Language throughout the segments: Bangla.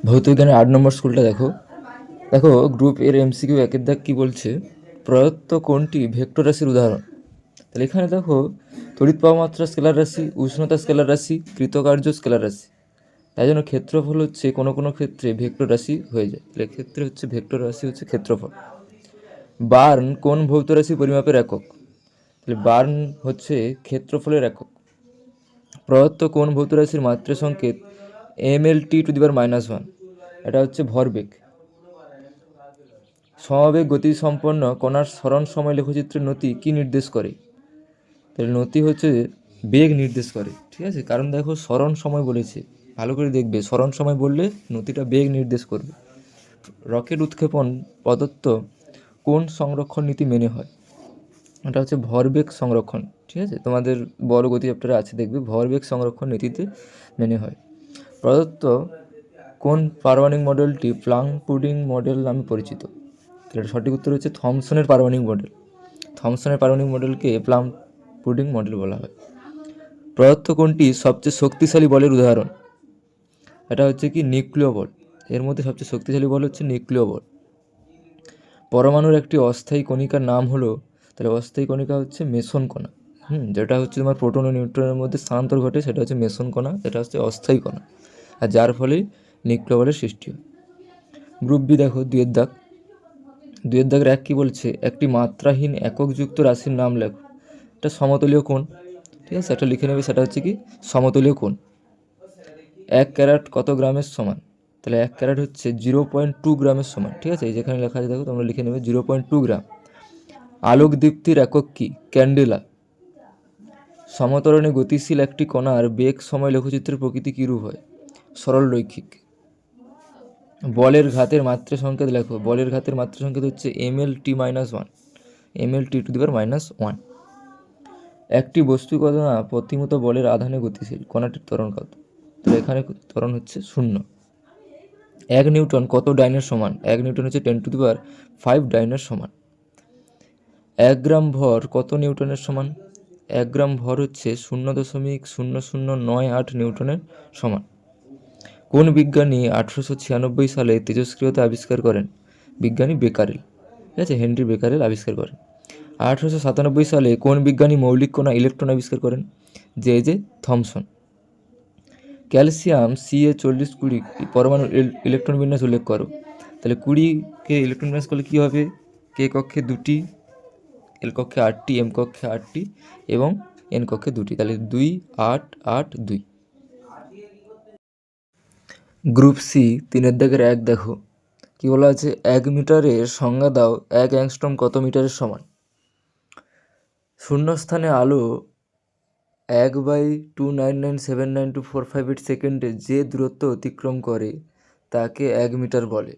ভৌতবিজ্ঞানের 8 নম্বর স্কুলটা দেখো। দেখো গ্রুপ এর এমসিকিউ একের দাগ কী বলছে, প্রদত্ত কোনটি ভেক্টর রাশির উদাহরণ। তাহলে এখানে দেখো তড়িৎ প্রবাহ মাত্রা স্কেলার রাশি, উষ্ণতা স্কেলার রাশি, কৃতকার্য স্কেলার রাশি। তাই জন্য ক্ষেত্রফল হচ্ছে কোনো কোনো ক্ষেত্রে ভেক্টর রাশি হয়ে যায়। তাহলে ক্ষেত্রে হচ্ছে ভেক্টর রাশি হচ্ছে ক্ষেত্রফল। বার্ন কোন ভৌত রাশি পরিমাপের একক। তাহলে বার্ন হচ্ছে ক্ষেত্রফলের একক। প্রদত্ত কোন ভৌত রাশির মাত্রা সংকেত mLT⁻⁻1, এটা হচ্ছে ভরবেগ। সমবেগ গতিসম্পন্ন কণার সরণ সময় লেখচিত্রের নতি কি নির্দেশ করে। তাহলে নতি হচ্ছে বেগ নির্দেশ করে, ঠিক আছে। কারণ দেখো সরণ সময় বলেছে, ভালো করে দেখবে, সরণ সময় বললে নতিটা বেগ নির্দেশ করবে। রকেট উৎক্ষেপণ প্রদত্ত কোন সংরক্ষণ নীতি মেনে হয়। এটা হচ্ছে ভরবেগ সংরক্ষণ, ঠিক আছে। তোমাদের বল গতি চ্যাপ্টারে আছে, দেখবে ভরবেগ সংরক্ষণ নীতিতে মেনে হয়। প্রদত্ত কোন পারমাণবিক মডেলটি প্লাঙ্ক পুডিং মডেল নামে পরিচিত। এটার সঠিক উত্তর হচ্ছে থমসনের পারমাণবিক মডেল। থমসনের পারমাণবিক মডেলকে প্লাঙ্ক পুডিং মডেল বলা হয়। প্রদত্ত কোনটি সবচেয়ে শক্তিশালী বলের উদাহরণ। এটা হচ্ছে কি নিউক্লিয় বল। এর মধ্যে সবচেয়ে শক্তিশালী বল হচ্ছে নিউক্লিয় বল। পরমাণুর একটি অস্থায়ী কণিকার নাম হলো, তাহলে অস্থায়ী কণিকা হচ্ছে মেসন কণা। যেটা হচ্ছে তোমার প্রোটন ও নিউট্রনের মধ্যে স্থানান্তর ঘটে, সেটা হচ্ছে মেসন কণা, এটা হচ্ছে অস্থায়ী কণা, আর যার ফলে নিউক্লিয় বলের সৃষ্টি হয়। গ্রুপ বি দেখো 2 দাগ। 2 দাগের 1 কী বলছে, একটি মাত্রাহীন এককযুক্ত রাশির নাম লেখো। এটা সমতলীয় কোণ, ঠিক আছে, এটা লিখে নেবে। সেটা হচ্ছে কি সমতলীয় কোণ। 1 ক্যারেট কত গ্রামের সমান। তাহলে 1 ক্যারেট হচ্ছে 0.2 গ্রামের সমান, ঠিক আছে। এই যেখানে লেখা আছে দেখো, তোমরা লিখে নেবে 0.2 গ্রাম। আলোক দীপ্তির একক কি, ক্যান্ডেলা। সমতরণে গতিশীল একটি কণার বেগ সময় লেখচিত্রের প্রকৃতি কীরূপ হয়, সরল রৈখিক। বলের ঘাতের মাত্রা সংকেত লেখো। বলের ঘাতের মাত্রা সংকেত হচ্ছে mLT⁻1, mLT⁻1। একটি বস্তু কণা প্রতিমত বলের আধানে গতিশীল, কণাটির ত্বরণ কত। তো এখানে ত্বরণ হচ্ছে 0। 1 নিউটন কত ডাইনের সমান। 1 নিউটন হচ্ছে 10⁵ ডাইনের সমান। 1 গ্রাম ভর কত নিউটনের সমান। 1 গ্রাম ভর হচ্ছে 0.0098 নিউটনের সমান। কোন বিজ্ঞানী 1896 সালে তেজস্ক্রিয়তা আবিষ্কার করেন। বিজ্ঞানী বেকারেল, ঠিক আছে, হেনরি বেকারেল আবিষ্কার করেন। 1897 সালে কোন বিজ্ঞানী মৌলিক কণা ইলেকট্রন আবিষ্কার করেন। J Thomson. ক্যালসিয়াম Ca40 পরমাণুর ইলেকট্রন বিন্যাস উল্লেখ করো। তাহলে 20কে ইলেকট্রন বিন্যাস করলে কী হবে, কে কক্ষে 2টি, এল কক্ষে 8টি, এম কক্ষে 8টি এবং এন কক্ষে 2টি। তাহলে 2, 8, 8, 2। গ্রুপ সি 3 দাগের 1 দেখো, কি বলা আছে, 1 মিটারের সংজ্ঞা দাও। 1 অ্যাংস্ট্রম কত মিটারের সমান। শূন্যস্থানে আলো 1/299792458 সেকেন্ডে যে দূরত্ব অতিক্রম করে তাকে 1 মিটার বলে।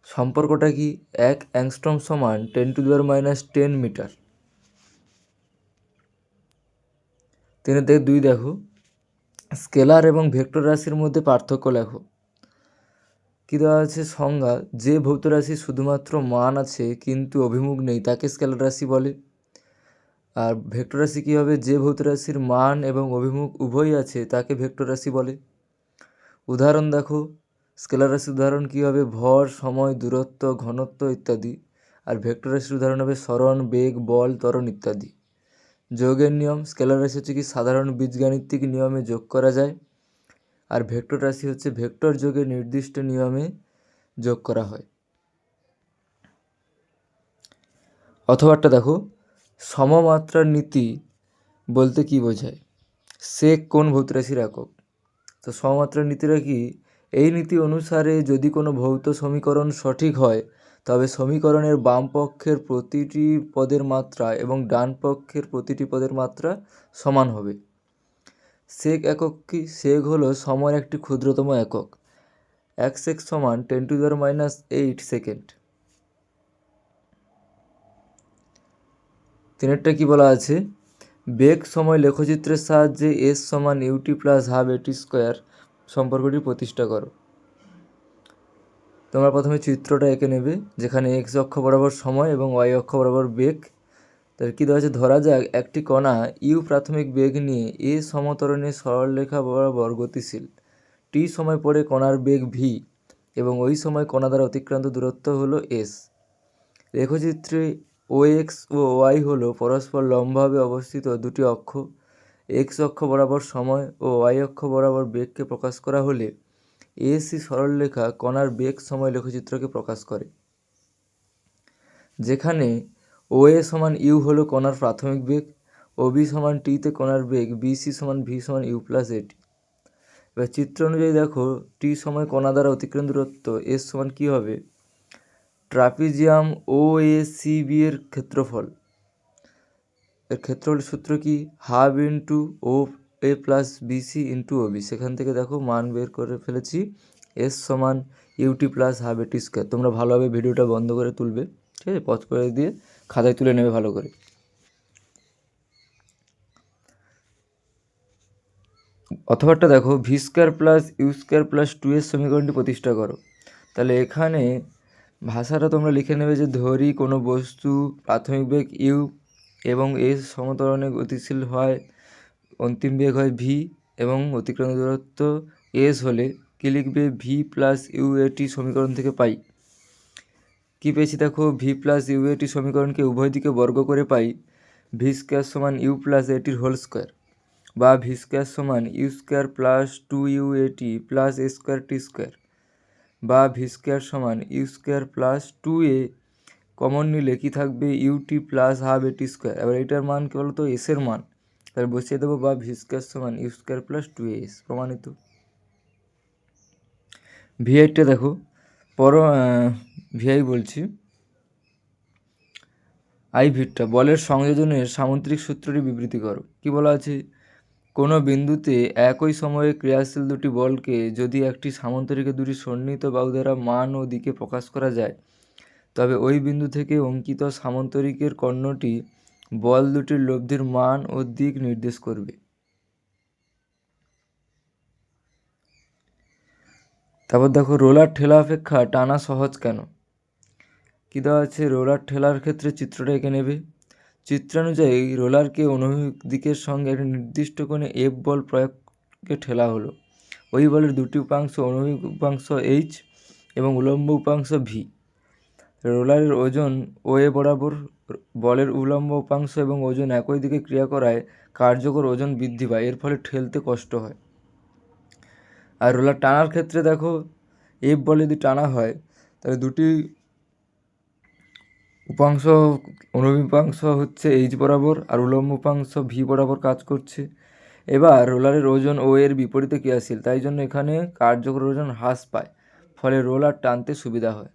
সম্পর্কটা কি, 1 অ্যাংস্ট্রম সমান 10⁻10 মিটার। 3-2 দেখো, স্কেলার এবং ভেক্টর রাশির মধ্যে পার্থক্য লেখো। কী দেওয়া আছে, সংজ্ঞা, যে ভৌত রাশির শুধুমাত্র মান আছে কিন্তু অভিমুখ নেই তাকে স্কেলার রাশি বলে। আর ভেক্টর রাশি কী হবে, যে ভৌত রাশির মান এবং অভিমুখ উভয়ই আছে তাকে ভেক্টর রাশি বলে। উদাহরণ দেখো, স্কেলার রাশির উদাহরণ কী হবে, ভর, সময়, দূরত্ব, ঘনত্ব ইত্যাদি। আর ভেক্টর রাশির উদাহরণ হবে সরণ, বেগ, বল, ত্বরণ ইত্যাদি। যোগের নিয়ম, স্কেলার রাশি হচ্ছে কি সাধারণ বীজগাণিতিক নিয়মে যোগ করা যায়, আর ভেক্টর রাশি হচ্ছে ভেক্টর যোগে নির্দিষ্ট নিয়মে যোগ করা হয়। অথবাটা দেখো, সমমাত্রার নীতি বলতে কি বোঝায়। সেক কোন ভৌত রাশির একক। তো সমমাত্রার নীতিটা কি, এই নীতি অনুসারে যদি কোনো ভৌত সমীকরণ সঠিক হয় তবে সমীকরণের বাম পক্ষের প্রতিটি পদের মাত্রা এবং ডান পক্ষের প্রতিটি পদের মাত্রা সমান হবে। সেক একক কি, সেক হলো সময়ের একটি ক্ষুদ্রতম একক। 1 সেক সমান 10⁻8 সেকেন্ড। 3 কি বলা আছে, বেগ সময় লেখচিত্রের সাহায্যে এস সমান UT plus half AT square সম্পর্কটি প্রতিষ্ঠা করো। তোমরা প্রথমে চিত্রটা এঁকে নেবে, যেখানে এক্স অক্ষ বরাবর সময় এবং ওয়াই অক্ষ বরাবর বেগ তাহলে কী দেওয়া আছে, ধরা যাক একটি কণা ইউ প্রাথমিক বেগ নিয়ে এ সমতরণে সরলরেখা বরাবর গতিশীল। টি সময় পরে কণার বেগ ভি এবং ওই সময় কণা দ্বারা অতিক্রান্ত দূরত্ব হলো এস। লেখচিত্রে ও এক্স ও ওয়াই হলো পরস্পর লম্বভাবে অবস্থিত দুটি অক্ষ। এক্স অক্ষ বরাবর সময় ও ওয়াই অক্ষ বরাবর বেগকে প্রকাশ করা হলে এসি সরলরেখা কণার বেগ সময় লেখচিত্রকে প্রকাশ করে। যেখানে ও এ সমান ইউ হলো কণার প্রাথমিক বেগ, ও বি সমান টিতে কণার বেগ, বিসি সমান ভি সমান ইউ প্লাস এটি। এবার চিত্র অনুযায়ী দেখো টি সময় কণা দ্বারা অতিক্রান্ত দূরত্ব এস সমান কী হবে, trapezium O A C B এর ক্ষেত্রফল। এর ক্ষেত্রফল সূত্র কি, half into O A plus BC into O B. সেখান থেকে দেখো মান বের করে ফেলেছি, এস সমান UT plus half AT square. তোমরা ভালোভাবে ভিডিওটা বন্ধ করে তুলবে, ঠিক আছে, পজ করে দিয়ে খাতায় তুলে নেবে ভালো করে। অথবাটা দেখো V square plus U square plus two এর সমীকরণটি প্রতিষ্ঠা করো। তাহলে এখানে ভাষাটা তোমরা লিখে নেবে যে ধরি কোনো বস্তু প্রাথমিক বেগ ইউ এবং এস সমতরণে গতিশীল হয়, অন্তিম বেগ হয় ভি এবং অতিক্রান্ত দূরত্ব এস হলে কী লিখবে, ভি প্লাস ইউ এটি সমীকরণ থেকে পাই। কী পেয়েছি দেখো, ভি প্লাস ইউ এটি সমীকরণকে উভয় দিকে বর্গ করে পাই ভি স্কোয়ার সমান ইউ প্লাস এটির হোল স্কোয়ার, বা ভি স্কোয়ার সমান U square plus two U AT plus A square T square, বা ভি স্কোয়ার সমান U square plus two A common নিলে কী থাকবে, UT plus half AT square. এবার এটার মান কী বলতো, এসের মান, তাহলে বসিয়ে দেবো, বা ভি স্কোয়ার সমান U square plus two S, প্রমাণিত। ভিআইটা দেখো ভিআই বলছি, আই ভিটটা বলের সংযোজনের সামুদ্রিক সূত্রটি বিবৃতি করো। কি বলা আছে, কোনো বিন্দুতে একই সময়ে ক্রিয়াশীল দুটি বলকে যদি একটি সামান্তরিকের দুটি সন্নিহিত বাহু দ্বারা মান ও দিকে প্রকাশ করা যায়, তবে ওই বিন্দু থেকে অঙ্কিত সামান্তরিকের কর্ণটি বল দুটির লব্ধির মান ও দিক নির্দেশ করবে। তারপর দেখো রোলার ঠেলা অপেক্ষা টানা সহজ কেন। কী দেওয়া আছে, রোলার ঠেলার ক্ষেত্রে চিত্রটা এঁকে নেবে। চিত্রানুযায়ী রোলারকে অনুভূমিক দিকের সঙ্গে একটি নির্দিষ্ট কোণে এফ বল প্রয়োগকে ঠেলা হলো। ওই বলের দুটি উপাংশ, অনুভূমিক উপাংশ এইচ এবং উলম্ব উপাংশ ভি। রোলারের ওজন ও এ বরাবর, বলের উলম্ব উপাংশ এবং ওজন একই দিকে ক্রিয়া করায় কার্যকর ওজন বৃদ্ধি পায়, এর ফলে ঠেলতে কষ্ট হয়। আর রোলার টানার ক্ষেত্রে দেখো এফ বলে যদি টানা হয় তাহলে দুটি উপাংশ, অনুভূমিক উপাংশ হচ্ছে এইচ বরাবর আর উলম্ব উপাংশ ভি বরাবর কাজ করছে। এবার রোলারের ওজন ও এর বিপরীতে ক্রিয়াশীল, তাই জন্য এখানে কার্যকর ওজন হ্রাস পায়, ফলে রোলার টানতে সুবিধা হয়।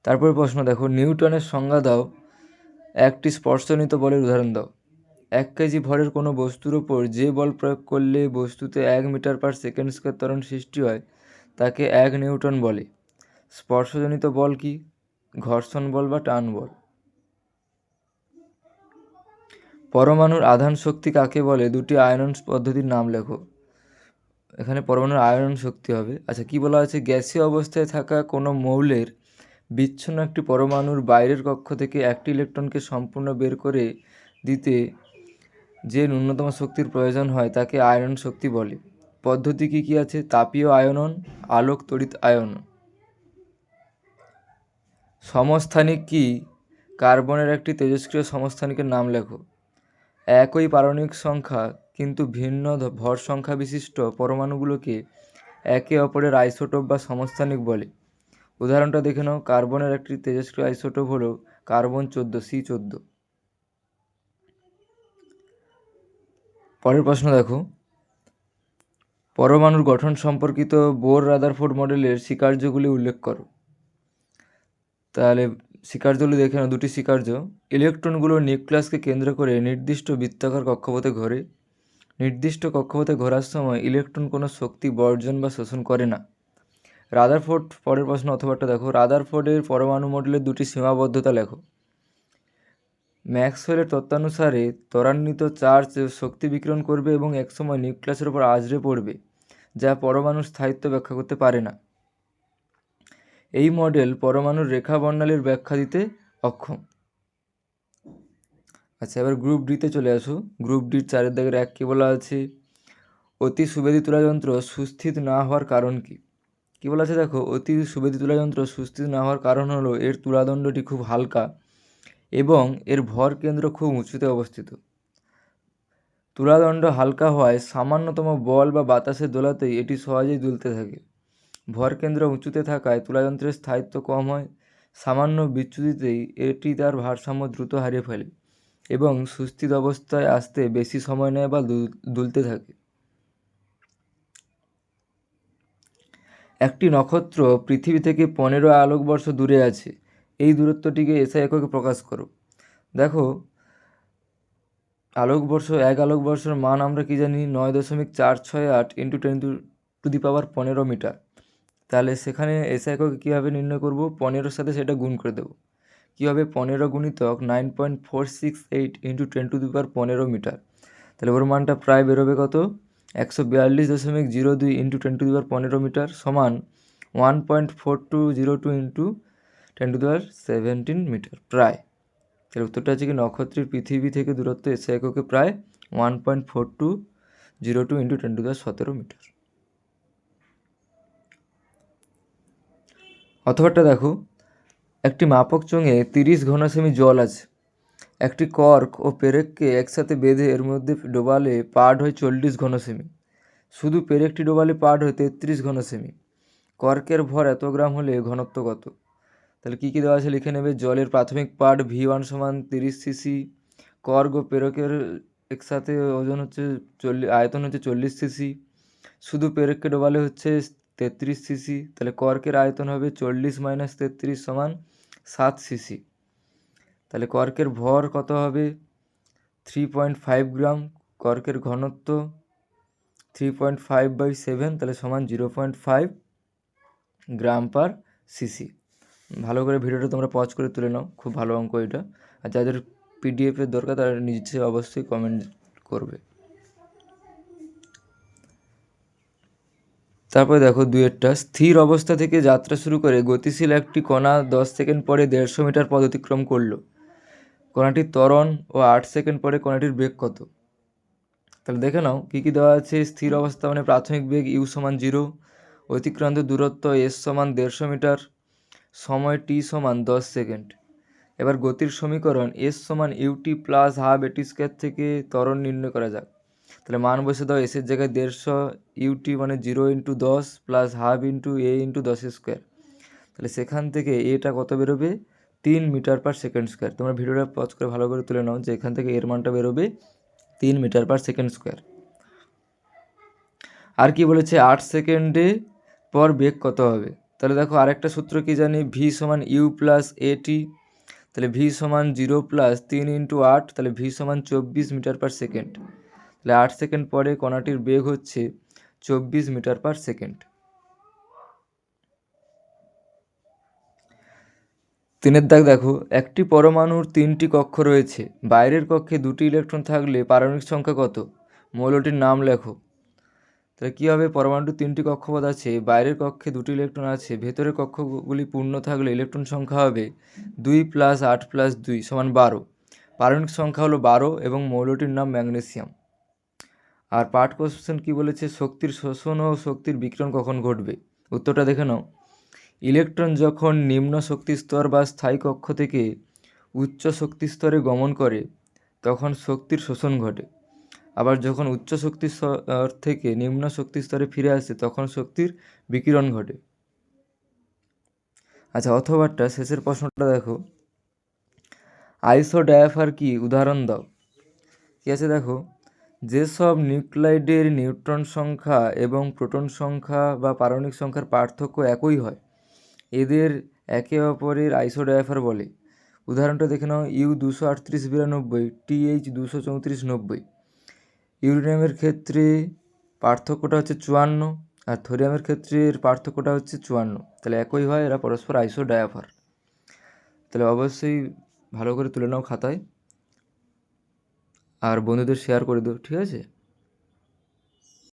তারপরে প্রশ্ন দেখো, নিউটনের সংজ্ঞা দাও, একটি স্পর্শজনিত বলের উদাহরণ দাও। 1 কেজি ভরের কোনো বস্তুর ওপর যে বল প্রয়োগ করলে বস্তুতে 1 মিটার পার সেকেন্ড স্কোয়ার ত্বরণ সৃষ্টি হয় তাকে 1 নিউটন বলে। স্পর্শজনিত বল কি, ঘর্ষণ বল বা টান বল। পরমাণুর আধান শক্তি কাকে বলে, দুটি আয়নন পদ্ধতির নাম লেখো। এখানে পরমাণুর আয়নন শক্তি হবে। আচ্ছা, কি বলা আছে, গ্যাসীয় অবস্থায় থাকা কোনো মৌলের বিচ্ছিন্ন একটি পরমাণুর বাইরের কক্ষ থেকে একটি ইলেকট্রনকে সম্পূর্ণ বের করে দিতে যে ন্যূনতম শক্তির প্রয়োজন হয় তাকে আয়নন শক্তি বলে। পদ্ধতি কি কি আছে, তাপীয় আয়নন, আলোক তড়িৎ আয়নন। সমস্থানিক কি, কার্বনের একটি তেজস্ক্রিয় সমস্থানিকের নাম লেখো। একই পারমাণবিক সংখ্যা কিন্তু ভিন্ন ভর সংখ্যা বিশিষ্ট পরমাণুগুলোকে একে অপরের আইসোটোপ বা সমস্থানিক বলে। উদাহরণটা দেখে নাও, কার্বনের একটি তেজস্ক্রিয় আইসোটোপ হলো কার্বন 14 C14। পরের প্রশ্ন দেখো, পরমাণুর গঠন সম্পর্কিত বোর রাদারফোর্ড মডেলের স্বীকার্যগুলি উল্লেখ করো। তাহলে স্বীকার্যগুলি দেখে নাও, দুটি স্বীকার্য, ইলেকট্রনগুলো নিউক্লিয়াসকে কেন্দ্র করে নির্দিষ্ট বৃত্তাকার কক্ষপথে ঘোরে। নির্দিষ্ট কক্ষপথে ঘোরার সময় ইলেকট্রন কোনো শক্তি বর্জন বা শোষণ করে না। রাদারফোর্ড, পরের প্রশ্ন অথবাটা দেখো, রাদারফোর্ডের পরমাণু মডেলের দুটি সীমাবদ্ধতা লেখো। ম্যাক্সওয়েলের তত্ত্বানুসারে ত্বরান্বিত চার্জ শক্তি বিকিরণ করবে এবং একসময় নিউক্লিয়াসের উপর আছড়ে পড়বে, যা পরমাণুর স্থায়িত্ব ব্যাখ্যা করতে পারে না। এই মডেল পরমাণুর রেখা বর্ণালীর ব্যাখ্যা দিতে অক্ষম। আচ্ছা, এবার গ্রুপ ডিতে চলে আসো। গ্রুপ ডির 4 দাগের 1 কি বলা আছে? অতি সুবেদী তুলাযন্ত্র সুস্থিত না হওয়ার কারণ কি? কি বলা আছে দেখো, অতি সুবেদী তুলাযন্ত্র সুস্থিত না হওয়ার কারণ হলো এর তুলাদণ্ডটি খুব হালকা এবং এর ভর কেন্দ্র খুব উঁচুতে অবস্থিত। তুলাদণ্ড হালকা হওয়ায় সামান্যতম বল বা বাতাসের দোলাতেই এটি সহজেই দুলতে থাকে। ভর কেন্দ্র উঁচুতে থাকায় তুলাযন্ত্রের স্থায়িত্ব কম হয়। সামান্য বিচ্যুতিতেই এটি তার ভারসাম্য দ্রুত হারিয়ে ফেলে এবং সুস্থিত অবস্থায় আসতে বেশি সময় নেয় বা দুলতে থাকে। একটি নক্ষত্র পৃথিবী থেকে 15 আলোকবর্ষ দূরে আছে। এই দূরত্বটিকে এসআই এককে প্রকাশ করো। দেখো, এক আলোকবর্ষের মান আমরা কি জানি? 9.468 ইন্টু 10⁻15 মিটার। তাহলে সেখানে এসআই এককে কীভাবে নির্ণয় করব? 15-এর সাথে সেটা গুণ করে দেবো। কীভাবে? 15 গুণিতক 9.468 ইন্টু 10⁻15 মিটার। তাহলে ওর মানটা প্রায় বেরোবে কত? 142.02 ইন্টু 10⁻15 মিটার সমান 1.4202 ইন্টু 10⁻17 মিটার প্রায়। তাহলে উত্তরটা হচ্ছে কি, নক্ষত্রের পৃথিবী থেকে দূরত্ব এসআই এককে প্রায় 1.4202 ইন্টু 10⁻17 মিটার। অথবাটা দেখো, একটি মাপক চোঙে 30 ঘনসেমি জল আছে। একটি কর্ক ও পেরেককে একসাথে বেঁধে এর মধ্যে ডোবালে পার্ট হয় 40 ঘনসেমি। শুধু পেরেকটি ডোবালে পার্ট হয় 33 ঘনসেমি। কর্কের ভর এত গ্রাম হলে ঘনত্ব কত? তাহলে কী কী দেওয়া আছে লিখে নেবে। জলের প্রাথমিক পার্ট V1 সমান 30 সিসি। কর্ক ও পেরেকের একসাথে ওজন হচ্ছে আয়তন হচ্ছে 40 সিসি। শুধু পেরেককে ডোবালে হচ্ছে 33 সিসি। তাহলে কর্কের আয়তন হবে 40 - 33 সমান 7 সিসি। তাহলে কর্কের ভর কত হবে? 3.5 গ্রাম। কর্কের ঘনত্ব 3.5/7, তাহলে সমান 0.5 গ্রাম পার সিসি। ভালো করে ভিডিওটা তোমরা পজ করে তুলে নাও, খুব ভালো অঙ্ক এটা। আর যাদের পিডিএফের দরকার তারা নিচে অবশ্যই কমেন্ট করবে। তারপরে দেখো 2-এরটা, স্থির অবস্থা থেকে যাত্রা শুরু করে গতিশীল একটি কণা 10 সেকেন্ড পরে 150 মিটার পথ অতিক্রম করলো। কণাটির ত্বরণ ও 8 সেকেন্ড পরে কণাটির বেগ কত? তাহলে দেখে নাও কী কী দেওয়া আছে। স্থির অবস্থা মানে প্রাথমিক বেগ u সমান 0, অতিক্রান্ত দূরত্ব s সমান 150 মিটার, সময় t সমান 10 সেকেন্ড। এবার গতির সমীকরণ s সমান ut plus half AT square থেকে ত্বরণ নির্ণয় করা যাক। তাহলে মান বসে দাও। এসের জায়গায় 150, ut মানে 0 × 10 plus half into a into 10 square. তাহলে সেখান থেকে এটা কত বেরোবে? 3 মিটার পার সেকেন্ড স্কোয়ার। তোমরা ভিডিওটা পজ করে ভালো করে তুলে নাও যে এখান থেকে এর মানটা বেরোবে 3 মিটার পার সেকেন্ড স্কোয়ার। আর কি বলেছে? 8 সেকেন্ডে পর বেগ কত হবে? তাহলে দেখো আরেকটা সূত্র কি জানি, v সমান u প্লাস এটি। তাহলে v সমান 0 প্লাস 3 × 8, তাহলে v সমান 24 মিটার পার সেকেন্ড। তাহলে 8 সেকেন্ড পরে কণাটির বেগ হচ্ছে 24 মিটার পার সেকেন্ড। 3-এর দাগ দেখো, একটি পরমাণুর 3টি কক্ষ রয়েছে। বাইরের কক্ষে 2টি ইলেকট্রন থাকলে পারমাণবিক সংখ্যা কত? মৌলটির নাম লেখো। তাহলে কী হবে? পরমাণুর 3টি কক্ষপথ আছে, বাইরের কক্ষে 2টি ইলেকট্রন আছে, ভেতরের কক্ষগুলি পূর্ণ থাকলে ইলেকট্রন সংখ্যা হবে 2 + 8 + 2 সমান 12। পারমাণবিক সংখ্যা হলো 12 এবং মৌলটির নাম ম্যাগনেসিয়াম। আর পার্ট কোশ্চেন কী বলেছে? শক্তির শোষণ ও শক্তির বিকিরণ কখন ঘটবে? উত্তরটা দেখে নাও। ইলেকট্রন যখন নিম্ন শক্তি স্তর বা স্থায়ী কক্ষ থেকে উচ্চ শক্তি স্তরে গমন করে তখন শক্তির শোষণ ঘটে। আবার যখন উচ্চ শক্তি স্তর থেকে নিম্ন শক্তি স্তরে ফিরে আসে তখন শক্তির বিকিরণ ঘটে। আচ্ছা, অথবাটা শেষের প্রশ্নটা দেখো, আইসোডায়াফার কি? উদাহরণ দাও। কী আছে দেখো, যেসব নিউক্লাইডের নিউট্রন সংখ্যা এবং প্রোটন সংখ্যা বা পারমাণবিক সংখ্যার পার্থক্য একই হয় এদের একে অপরের আইসোডায়াফার বলে। উদাহরণটা দেখে নাও, U23892, TH23490। ইউরেনিয়ামের ক্ষেত্রে পার্থক্যটা হচ্ছে 54 আর থোরিয়ামের ক্ষেত্রে পার্থক্যটা হচ্ছে 54। তাহলে একই হয়, এরা পরস্পর আইসোডায়াফার। তাহলে অবশ্যই ভালো করে তুলে নাও খাতায় আর বন্ধুদের শেয়ার করে দিও, ঠিক আছে?